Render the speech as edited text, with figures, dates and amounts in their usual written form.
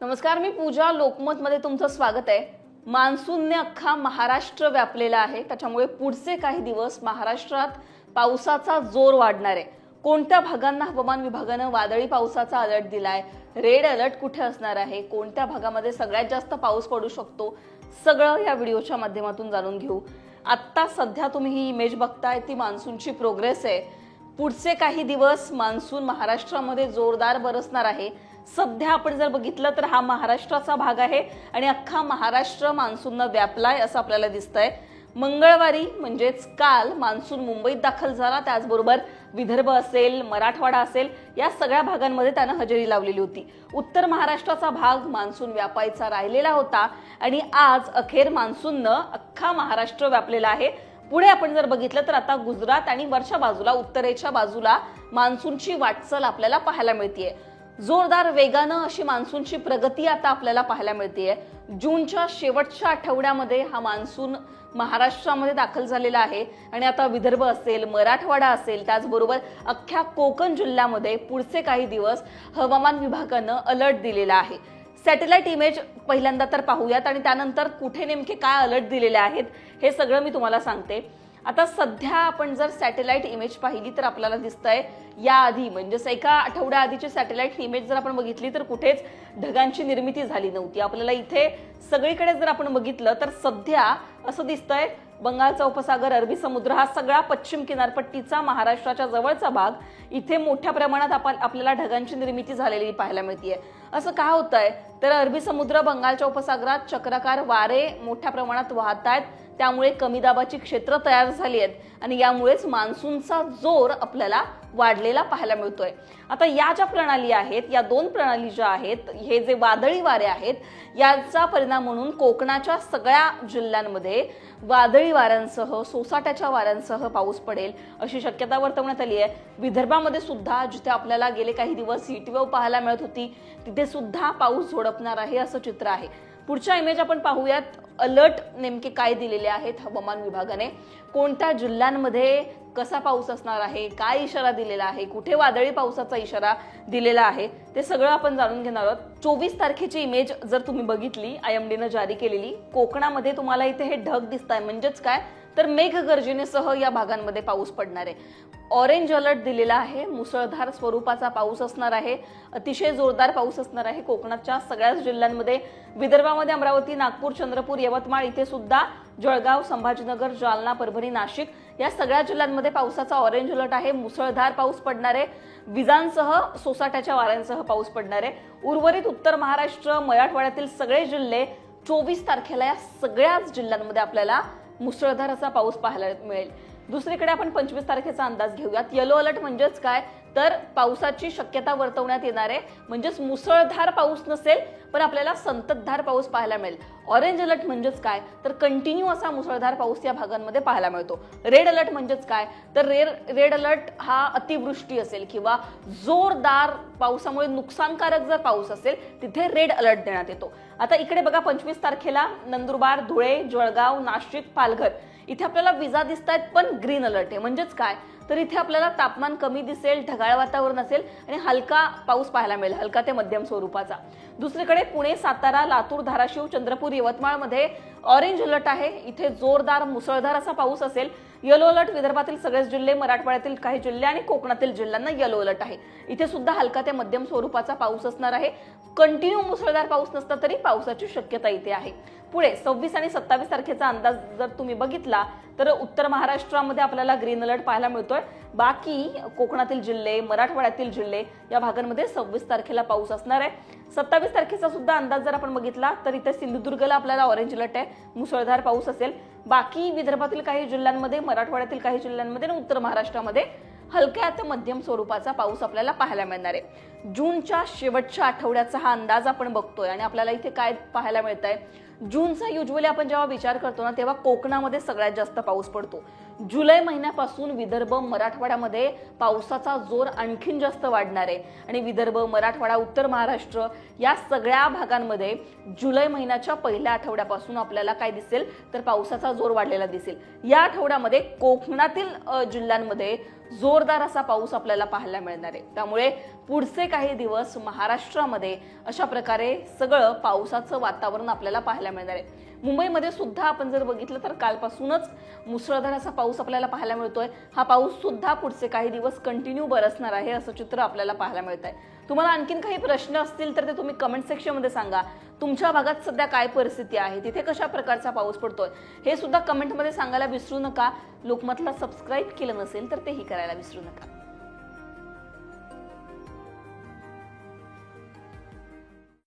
नमस्कार, मी पूजा. लोकमत मध्ये तुमचं स्वागत आहे. मान्सूनने अख्खा महाराष्ट्र व्यापलेला आहे, त्याच्यामुळे पुढचे काही दिवस महाराष्ट्रात पावसाचा जोर वाढणार आहे. कोणत्या भागांना हवामान विभागानं वादळी पावसाचा अलर्ट दिलाय, रेड अलर्ट कुठे असणार आहे, कोणत्या भागामध्ये सगळ्यात जास्त पाऊस पडू शकतो, सगळं या व्हिडिओच्या माध्यमातून जाणून घेऊ. आत्ता सध्या तुम्ही ही इमेज बघताय ती मान्सूनची प्रोग्रेस आहे. पुढचे काही दिवस मान्सून महाराष्ट्रामध्ये जोरदार बरसणार आहे. सध्या आपण जर बघितलं तर हा महाराष्ट्राचा भाग आहे आणि अख्खा महाराष्ट्र मान्सूननं व्यापलाय असं आपल्याला दिसतंय. मंगळवारी म्हणजेच काल मान्सून मुंबईत दाखल झाला. त्याचबरोबर विदर्भ असेल, मराठवाडा असेल, या सगळ्या भागांमध्ये त्यानं हजेरी लावलेली होती. उत्तर महाराष्ट्राचा भाग मान्सून व्यापायचा राहिलेला होता आणि आज अखेर मान्सूननं अख्खा महाराष्ट्र व्यापलेला आहे. पुढे आपण जर बघितलं तर आता गुजरात आणि वरच्या बाजूला, उत्तरेच्या बाजूला मान्सूनची वाटचाल आपल्याला पाहायला मिळतेय. जोरदार वेगानं अशी मान्सूनची प्रगती आता आपल्याला पाहायला मिळतेय. जूनच्या शेवटच्या आठवड्यामध्ये हा मान्सून महाराष्ट्रामध्ये दाखल झालेला आहे आणि आता विदर्भ असेल, मराठवाडा असेल, त्याचबरोबर अख्ख्या कोकण जिल्ह्यामध्ये पुढचे काही दिवस हवामान विभागानं अलर्ट दिलेला आहे. सॅटेलाइट इमेज पहिल्यांदा तर पाहूयात आणि त्यानंतर कुठे नेमके काय अलर्ट दिलेले आहेत हे सगळं मी तुम्हाला सांगते. आता सध्या आपण जर सॅटेलाइट इमेज पाहिली तर आपल्याला दिसतंय याआधी म्हणजेच एका आठवड्या आधीची सॅटेलाइट इमेज जर आपण बघितली तर कुठेच ढगांची निर्मिती झाली नव्हती. आपल्याला इथे सगळीकडे जर आपण बघितलं तर सध्या असं दिसतंय बंगालचा उपसागर, अरबी समुद्र, हा सगळा पश्चिम किनारपट्टीचा महाराष्ट्राच्या जवळचा भाग, इथे मोठ्या प्रमाणात आपल्याला ढगांची निर्मिती झालेली पाहायला मिळतेय. असं का होतंय तर अरबी समुद्र, बंगालच्या उपसागरात चक्राकार वारे मोठ्या प्रमाणात वाहत आहेत, त्यामुळे कमी दाबाची क्षेत्र तयार झाली आहेत आणि यामुळेच मान्सूनचा जोर आपल्याला वाढलेला पाहायला मिळतोय. आता या ज्या प्रणाली आहेत, या दोन प्रणाली ज्या आहेत, हे जे वादळी वारे आहेत, याचा परिणाम म्हणून कोकणाच्या सगळ्या जिल्ह्यांमध्ये वादळी वाऱ्यांसह, सोसाट्याच्या वाऱ्यांसह पाऊस पडेल अशी शक्यता वर्तवण्यात आली आहे. विदर्भामध्ये सुद्धा जिथे आपल्याला गेले काही दिवस हीटवेव्ह पाहायला मिळत होती, तिथे सुद्धा पाऊस झोडपणार आहे असं चित्र आहे. पुढच्या इमेज आपण पाहूयात. अलर्ट नेमके काय दिलेले आहेत हवामान विभागाने, कोणत्या जिल्ह्यांमध्ये कसा पाऊस असणार आहे, काय इशारा दिलेला आहे, कुठे वादळी पावसाचा इशारा दिलेला आहे, ते सगळं आपण जाणून घेणार आहोत. 24 तारखेची इमेज जर तुम्ही बघितली, IMDनं जारी केलेली, कोकणामध्ये तुम्हाला इथे हे ढग दिसताय म्हणजेच काय तर मेघगर्जनेसह या भागांमध्ये पाऊस पडणार आहे. ऑरेंज अलर्ट दिलेला आहे. मुसळधार स्वरूपाचा पाऊस असणार आहे, अतिशय जोरदार पाऊस असणार आहे कोकणाच्या सगळ्याच जिल्ह्यांमध्ये. विदर्भामध्ये अमरावती, नागपूर, चंद्रपूर, यवतमाळ, इथे सुद्धा जळगाव, संभाजीनगर, जालना, परभणी, नाशिक या सगळ्या जिल्ह्यांमध्ये पावसाचा ऑरेंज अलर्ट आहे. मुसळधार पाऊस पडणार आहे, विजांसह, सोसाट्याच्या वाऱ्यांसह पाऊस पडणार आहे. उर्वरित उत्तर महाराष्ट्र, मराठवाड्यातील सगळे जिल्हे 24 तारखेला या सगळ्याच जिल्ह्यांमध्ये आपल्याला मुसळधार असा पाऊस पाहायला मिळेल. दुसरीकडे आपण 25 तारखेचा अंदाज घेऊयात. येलो अलर्ट म्हणजेच काय तर पावसाची शक्यता वर्तवण्यात येणार आहे, म्हणजेच मुसळधार पाऊस नसेल पण आपल्याला संततधार पाऊस पाहायला मिळेल. ऑरेंज अलर्ट म्हणजेच काय तर कंटिन्यू असा मुसळधार पाऊस या भागांमध्ये पाहायला मिळतो. रेड अलर्ट म्हणजेच काय तर रेड अलर्ट हा अतिवृष्टी असेल किंवा जोरदार पावसामुळे नुकसानकारक जर पाऊस असेल तिथे रेड अलर्ट देण्यात येतो. आता इकडे बघा, 25 तारखेला नंदुरबार, धुळे, जळगाव, नाशिक, पालघर इथे आपल्याला विजा दिसत आहेत पण ग्रीन अलर्ट आहे. म्हणजेच काय तर इथे आपल्याला तापमान कमी दिसेल, ढगाळ वातावरण असेल आणि हलका पाऊस पाहायला मिळेल, हलका ते मध्यम स्वरूपाचा. दुसरीकडे पुणे, सातारा, लातूर, धाराशिव, चंद्रपूर, यवतमाळ मध्ये ऑरेंज अलर्ट आहे. इथे जोरदार मुसळधार असा पाऊस असेल. येलो अलर्ट विदर्भातील सगळेच जिल्हे, मराठवाड्यातील काही जिल्हे आणि कोकणातील जिल्ह्यांना येलो अलर्ट आहे. इथे सुद्धा हलका ते मध्यम स्वरूपाचा पाऊस असणार आहे. कंटिन्यू मुसळधार पाऊस नसता तरी पावसाची शक्यता इथे आहे. पुढे 26 आणि 27 तारखेचा अंदाज जर तुम्ही बघितला तर उत्तर महाराष्ट्रामध्ये आपल्याला ग्रीन अलर्ट पाहायला मिळतोय. बाकी कोकणातील जिल्हे, मराठवाड्यातील जिल्हे या भागांमध्ये 26 तारखेला पाऊस असणार आहे. 27 तारखेचा सुद्धा अंदाज जर आपण बघितला तर इथे सिंधुदुर्गला आपल्याला ऑरेंज अलर्ट आहे, मुसळधार पाऊस असेल. बाकी विदर्भातील काही जिल्ह्यांमध्ये, मराठवाड्यातील काही जिल्ह्यांमध्ये आणि उत्तर महाराष्ट्रामध्ये हलक्या ते मध्यम स्वरूपाचा पाऊस आपल्याला पाहायला मिळणार आहे. जूनच्या शेवटच्या आठवड्याचा हा अंदाज आपण बघतोय आणि आपल्याला इथे काय पाहायला मिळतंय. जूनचा युजली आपण जेव्हा विचार करतो ना तेव्हा कोकणामध्ये सगळ्यात जास्त पाऊस पडतो. जुलै महिन्यापासून विदर्भ, मराठवाड्यामध्ये पावसाचा जोर आणखीन जास्त वाढणार आहे आणि विदर्भ, मराठवाडा, उत्तर महाराष्ट्र या सगळ्या भागांमध्ये जुलै महिन्याच्या पहिल्या आठवड्यापासून आपल्याला काय दिसेल तर पावसाचा जोर वाढलेला दिसेल. या आठवड्यामध्ये कोकणातील जिल्ह्यांमध्ये जोरदार असा पाऊस आपल्याला पाहायला मिळणार आहे. त्यामुळे पुढचे काही दिवस महाराष्ट्रामध्ये अशा प्रकारे सगळं पावसाचं वातावरण आपल्याला पाहायला मिळणार आहे. मुंबईमध्ये सुद्धा आपण जर बघितलं तर कालपासूनच मुसळधार असा पाऊस आपल्याला पाहायला मिळतोय. हा पाऊस सुद्धा पुढचे काही दिवस कंटिन्यू बरसणार आहे असं चित्र आपल्याला पाहायला मिळत आहे. तुम्हाला आणखीन काही प्रश्न असतील तर ते तुम्ही कमेंट सेक्शनमध्ये सांगा. तुमच्या भागात सध्या काय परिस्थिती आहे, तिथे कशा प्रकारचा पाऊस पडतोय हे सुद्धा कमेंटमध्ये सांगायला विसरू नका. लोकमतला सबस्क्राईब केलं नसेल तर तेही करायला विसरू नका.